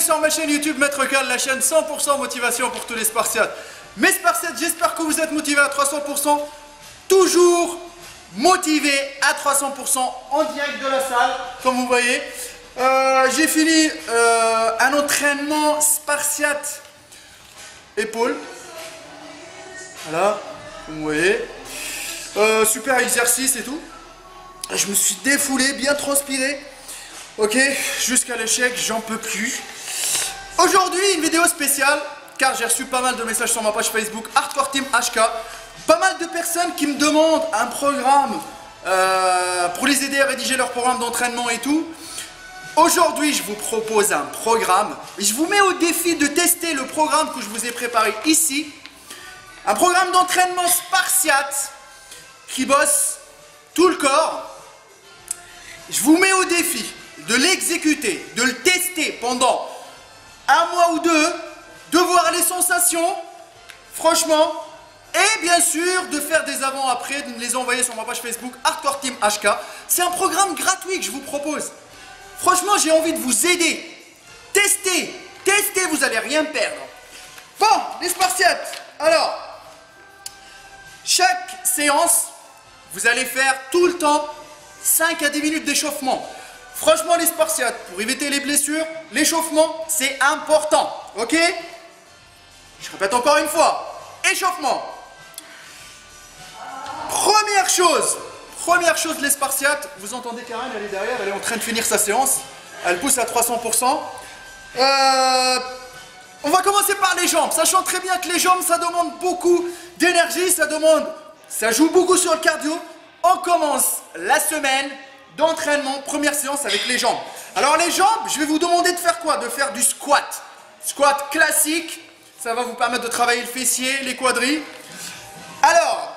sur ma chaîne YouTube Maître Cal, la chaîne 100% motivation pour tous les Spartiates. Mes Spartiates, j'espère que vous êtes motivés à 300%, toujours motivés à 300% en direct de la salle, comme vous voyez. J'ai fini un entraînement Spartiate épaule. Voilà, comme vous voyez. Super exercice et tout. Je me suis défoulé, bien transpiré. Ok, jusqu'à l'échec, j'en peux plus. Aujourd'hui, une vidéo spéciale, car j'ai reçu pas mal de messages sur ma page Facebook Hardcore Team HK. Pas mal de personnes qui me demandent un programme pour les aider à rédiger leur programme d'entraînement et tout. Aujourd'hui, je vous propose un programme. Je vous mets au défi de tester le programme que je vous ai préparé ici. Un programme d'entraînement Spartiate qui bosse tout le corps. Je vous mets au défi de l'exécuter, de le tester pendant un mois ou deux, de voir les sensations, franchement, et bien sûr de faire des avant-après, de me les envoyer sur ma page Facebook Hardcore Team HK. C'est un programme gratuit que je vous propose. Franchement, j'ai envie de vous aider. Testez, vous n'allez rien perdre. Bon, les Spartiates, alors, chaque séance, vous allez faire tout le temps 5 à 10 minutes d'échauffement. Franchement, les Spartiates, pour éviter les blessures, l'échauffement, c'est important. Ok? Je répète encore une fois. Échauffement. Première chose, les Spartiates. Vous entendez Karen, elle est derrière, elle est en train de finir sa séance. Elle pousse à 300%. On va commencer par les jambes. Sachant très bien que les jambes, ça demande beaucoup d'énergie, ça joue beaucoup sur le cardio. On commence la semaine d'entraînement, première séance avec les jambes. Alors les jambes, je vais vous demander de faire quoi? De faire du squat. Squat classique, ça va vous permettre de travailler le fessier, les quadris. Alors,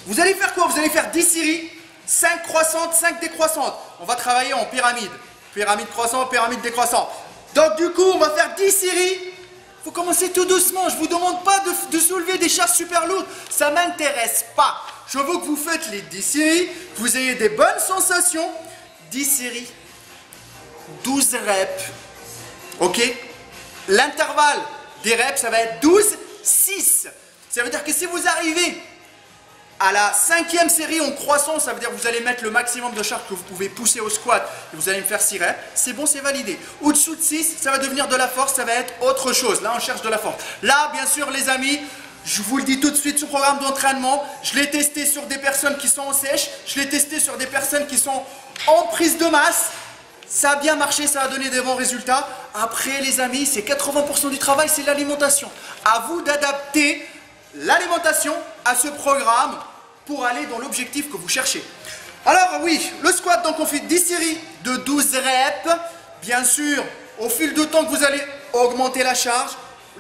vous allez faire quoi? Vous allez faire 10 séries, 5 croissantes, 5 décroissantes. On va travailler en pyramide. Pyramide croissante, pyramide décroissante. Donc du coup, on va faire 10 séries. Vous commencez tout doucement. Je ne vous demande pas de soulever des charges super lourdes. Ça ne m'intéresse pas. Je veux que vous faites les 10 séries, que vous ayez des bonnes sensations. 10 séries, 12 reps. Ok? L'intervalle des reps, ça va être 12, 6. Ça veut dire que si vous arrivez à la 5e série en croissant, ça veut dire que vous allez mettre le maximum de charge que vous pouvez pousser au squat et vous allez me faire 6 reps. C'est bon, c'est validé. Au-dessous de 6, ça va devenir de la force, ça va être autre chose. Là, on cherche de la force. Là, bien sûr, les amis, je vous le dis tout de suite, ce programme d'entraînement, je l'ai testé sur des personnes qui sont en sèche, je l'ai testé sur des personnes qui sont en prise de masse. Ça a bien marché, ça a donné des bons résultats. Après, les amis, c'est 80% du travail, c'est l'alimentation. À vous d'adapter l'alimentation à ce programme pour aller dans l'objectif que vous cherchez. Alors oui, le squat, donc on fait 10 séries de 12 reps. Bien sûr, au fil du temps que vous allez augmenter la charge,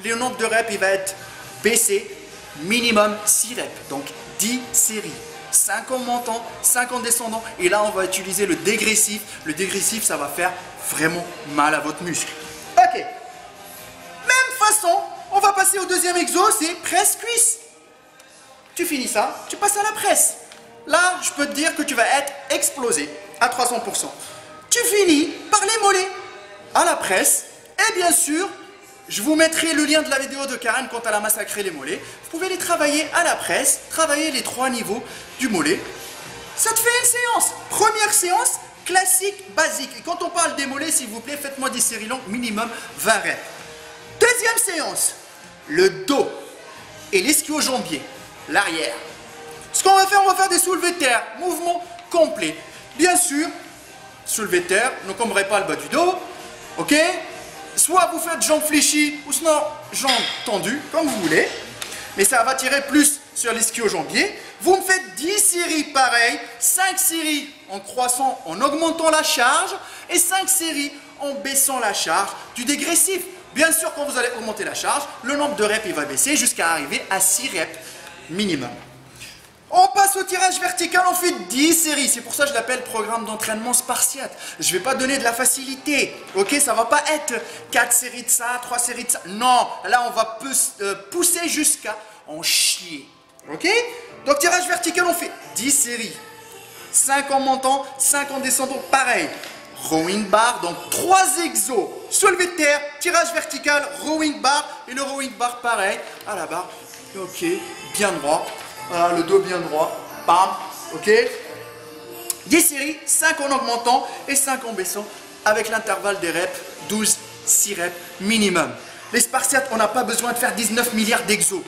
le nombre de reps il va être baissé, minimum 6 reps. Donc 10 séries, 5 en montant, 5 en descendant. Et là, on va utiliser le dégressif. Le dégressif, ça va faire vraiment mal à votre muscle. Ok. Même façon, on va passer au deuxième exo, c'est presse-cuisse. Tu finis ça, tu passes à la presse. Là, je peux te dire que tu vas être explosé à 300%. Tu finis par les mollets à la presse. Et bien sûr, je vous mettrai le lien de la vidéo de Karen quand elle a massacré les mollets. Vous pouvez les travailler à la presse, travailler les 3 niveaux du mollet. Ça te fait une séance. Première séance, classique, basique. Et quand on parle des mollets, s'il vous plaît, faites-moi des séries longues, minimum 20 reps. Deuxième séance, le dos et l'ischio-jambier. L'arrière. Ce qu'on va faire, on va faire des soulevés de terre, mouvement complet. Bien sûr, soulevé de terre, ne cambrez pas le bas du dos, ok? Soit vous faites jambes fléchies, ou sinon jambes tendues, comme vous voulez. Mais ça va tirer plus sur l'ischio-jambier. Vous me faites 10 séries pareilles, 5 séries en croissant, en augmentant la charge, et 5 séries en baissant la charge du dégressif. Bien sûr, quand vous allez augmenter la charge, le nombre de reps il va baisser jusqu'à arriver à 6 reps minimum. On passe au tirage vertical, on fait 10 séries. C'est pour ça que je l'appelle programme d'entraînement Spartiate. Je ne vais pas donner de la facilité. Ok, ça ne va pas être 4 séries de ça, 3 séries de ça. Non, là on va pousser jusqu'à en chier. Ok? Donc tirage vertical, on fait 10 séries. 5 en montant, 5 en descendant, pareil. rowing bar, donc 3 exos, soulevé de terre, tirage vertical, rowing bar, et le rowing bar pareil, à la barre, ok, bien droit, voilà, le dos bien droit, bam, ok. 10 séries, 5 en augmentant et 5 en baissant, avec l'intervalle des reps, 12, 6 reps minimum. Les Spartiates, on n'a pas besoin de faire 19 milliards d'exos.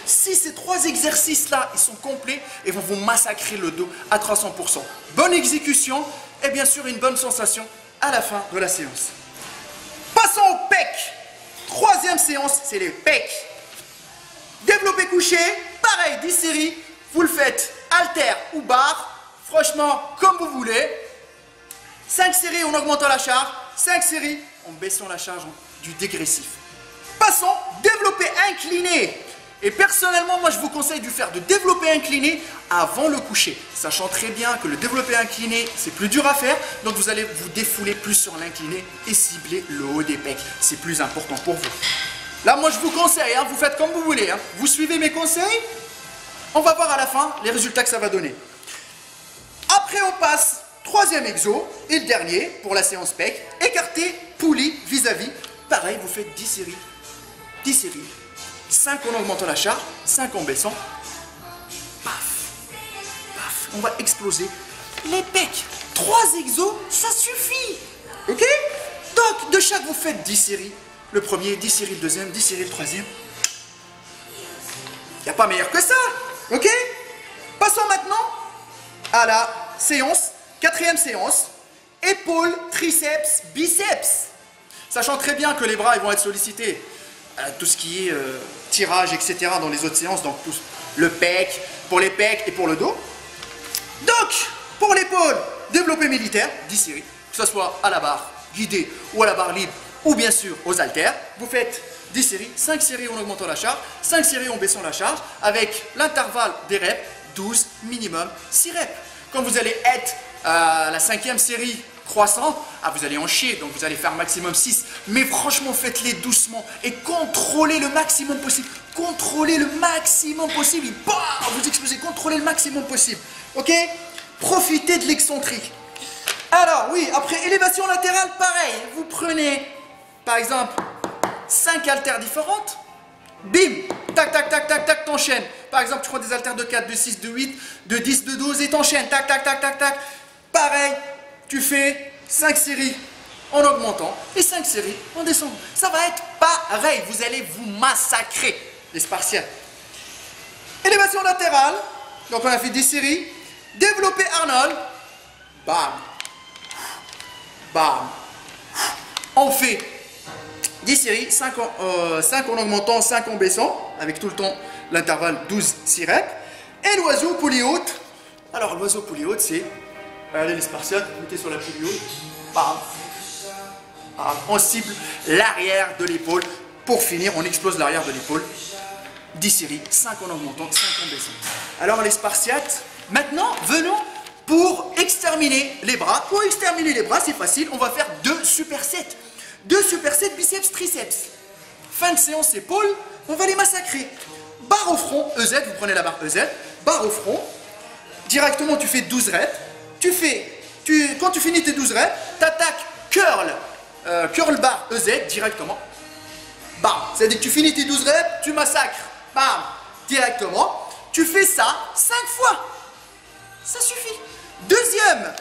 Si ces 3 exercices-là, ils sont complets, ils vont vous massacrer le dos à 300%. Bonne exécution et bien sûr une bonne sensation à la fin de la séance. Passons au pec. 3e séance, c'est les pecs. Développé couché, pareil, 10 séries. Vous le faites haltère ou barre, franchement, comme vous voulez. 5 séries en augmentant la charge, 5 séries en baissant la charge du dégressif. Passons, développé incliné. Et personnellement, moi je vous conseille de faire de développé incliné avant le coucher. Sachant très bien que le développé incliné, c'est plus dur à faire. Donc vous allez vous défouler plus sur l'incliné et cibler le haut des pecs. C'est plus important pour vous. Là, moi je vous conseille, hein, vous faites comme vous voulez. Hein. Vous suivez mes conseils. On va voir à la fin les résultats que ça va donner. Après, on passe 3e exo et le dernier pour la séance pec. Écarté, poulie vis-à-vis. Pareil, vous faites 10 séries. 10 séries. 5 en augmentant la charge, 5 en baissant. Paf, paf, on va exploser les pecs. 3 exos, ça suffit. Ok? Donc, de chaque, vous faites 10 séries. Le premier, 10 séries le deuxième, 10 séries le troisième. Il n'y a pas meilleur que ça. Ok? Passons maintenant à la séance, 4e séance. Épaules, triceps, biceps. Sachant très bien que les bras ils vont être sollicités. Tout ce qui est tirage, etc. dans les autres séances, donc tout, le pec, pour les pecs et pour le dos. Donc, pour l'épaule, développé militaire, 10 séries, que ce soit à la barre guidée ou à la barre libre, ou bien sûr aux haltères. Vous faites 10 séries, 5 séries en augmentant la charge, 5 séries en baissant la charge, avec l'intervalle des reps, 12 minimum, 6 reps. Quand vous allez être à la 5e série, croissante, vous allez en chier, donc vous allez faire maximum 6. Mais franchement, faites-les doucement et contrôlez le maximum possible. Contrôlez le maximum possible. Bah, vous explosez, contrôlez le maximum possible. Ok? Profitez de l'excentrique. Alors, oui, après élévation latérale, pareil. Vous prenez, par exemple, 5 haltères différentes. Bim! Tac, tac, tac, tac, tac, t'enchaînes. Par exemple, tu prends des haltères de 4, de 6, de 8, de 10, de 12 et t'enchaînes. Tac, tac, tac, tac, tac. Pareil. Tu fais 5 séries en augmentant et 5 séries en descendant. Ça va être pareil. Vous allez vous massacrer, les Spartiates. Élévation latérale. Donc on a fait 10 séries. Développé Arnold. Bam. Bam. On fait 10 séries. 5 en augmentant, 5 en baissant. Avec tout le temps l'intervalle 12-6 reps. Et l'oiseau poulie haute. Alors l'oiseau poulie haute, c'est... Regardez les Spartiates, mettez sur la poulie haute. Bam. Bam. On cible l'arrière de l'épaule. Pour finir, on explose l'arrière de l'épaule. 10 séries, 5 en augmentant, 5 en baissant. Alors les Spartiates, maintenant, venons pour exterminer les bras. Pour exterminer les bras, c'est facile, on va faire 2 supersets. 2 supersets biceps, triceps. Fin de séance épaules, on va les massacrer. Barre au front, EZ, vous prenez la barre EZ, barre au front. Directement, tu fais 12 reps. Quand tu finis tes 12 reps, tu attaques curl bar EZ directement. Bam. C'est-à-dire que tu finis tes 12 reps, tu massacres. Bam. Directement. Tu fais ça 5 fois. Ça suffit. Deuxième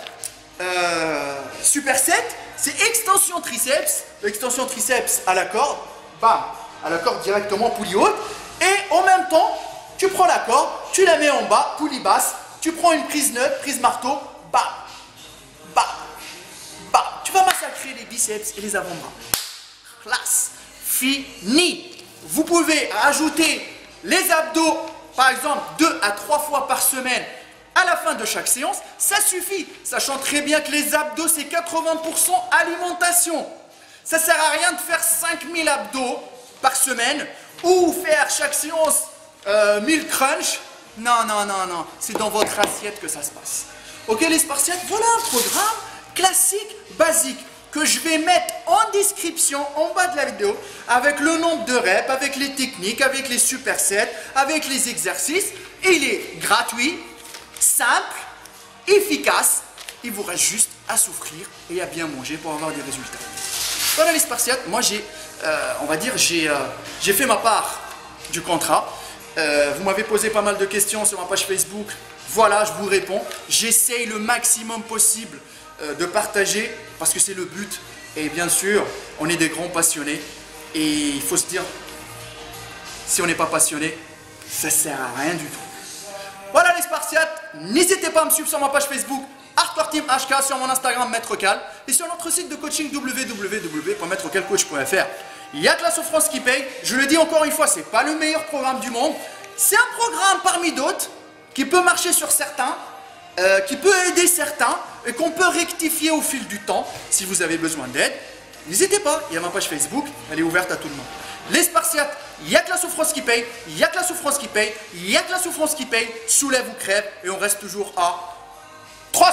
superset, c'est extension triceps. Extension triceps à la corde. Bam. À la corde directement, poulie haute. Et en même temps, tu prends la corde, tu la mets en bas, poulie basse. Tu prends une prise neutre, prise marteau. Bam, bam, bam. Tu vas massacrer les biceps et les avant-bras. Classe. Fini. Vous pouvez rajouter les abdos, par exemple, 2 à 3 fois par semaine à la fin de chaque séance. Ça suffit. Sachant très bien que les abdos, c'est 80% alimentation. Ça ne sert à rien de faire 5000 abdos par semaine ou faire chaque séance 1000 crunch. Non, non, non, non. C'est dans votre assiette que ça se passe. Ok les Spartiates, voilà un programme classique, basique, que je vais mettre en description en bas de la vidéo, avec le nombre de reps, avec les techniques, avec les supersets, avec les exercices. Il est gratuit, simple, efficace. Il vous reste juste à souffrir et à bien manger pour avoir des résultats. Voilà les Spartiates, moi on va dire, j'ai fait ma part du contrat. Vous m'avez posé pas mal de questions sur ma page Facebook. Voilà, je vous réponds. J'essaye le maximum possible de partager parce que c'est le but. Et bien sûr, on est des grands passionnés. Et il faut se dire, si on n'est pas passionné, ça sert à rien du tout. Voilà les Spartiates, n'hésitez pas à me suivre sur ma page Facebook Hardcore Team HK, sur mon Instagram Maître Cal et sur notre site de coaching www.maîtrecalcoach.fr. Il n'y a que la souffrance qui paye. Je le dis encore une fois, c'est pas le meilleur programme du monde. C'est un programme parmi d'autres qui peut marcher sur certains, qui peut aider certains et qu'on peut rectifier au fil du temps si vous avez besoin d'aide. N'hésitez pas, il y a ma page Facebook, elle est ouverte à tout le monde. Les Spartiates, il n'y a que la souffrance qui paye, il n'y a que la souffrance qui paye, il n'y a que la souffrance qui paye, soulève ou crève et on reste toujours à 300%.